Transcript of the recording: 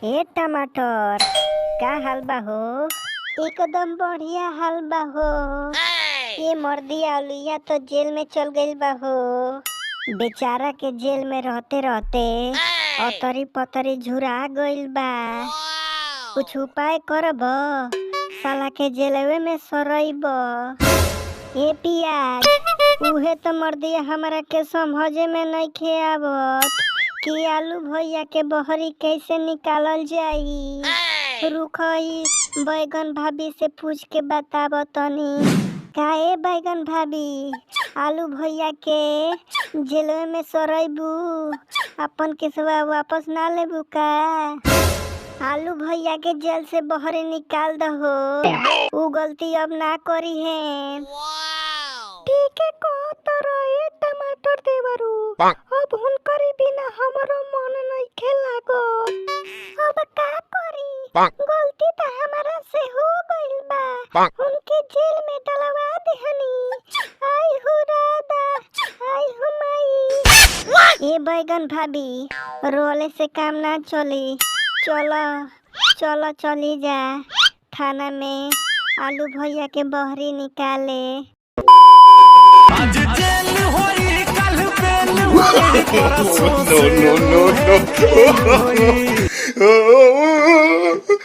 ए टमाटर का हाल बा हो। एकदम बढ़िया हाल बा हो। ये मर्दी आलुया तो जेल में चल गइल बा हो। बेचारा के जेल में रहते रहते अतरी पतरी झुरा गइल बा। कुछ उपाय करब साला के जेलवे में सरइब। ए पियाज उहे तो मर्दी हमरा के समझे में नइखे आवत कि आलू भैया के बहरी कैसे निकालल जाई। रुकई बैगन भाभी से पूछ के बताब तनी। काहे बैगन भाभी आलू भैया के जेलवे में सरइबू अपन केसवा वापस ना लेबू का। आलू भैया के जेल से बहरे निकाल दहो। उ गलती अब ना करी है। ठीक है को तरह टमाटर देवरू अब हुनकरी बिना हमरो मन नइखे लागत। अब का करी गलती तो हमरा से हो गइल बा। उनके जेल में डलवा देहनी। आई हो राधा आई हो माई। ए बैगन भाभी रोले से काम ना चली। चलो चलो चली जा थाना में आलू भैया के बहरी निकाले। आज जेल होई कल बेल होई no, no, no, no.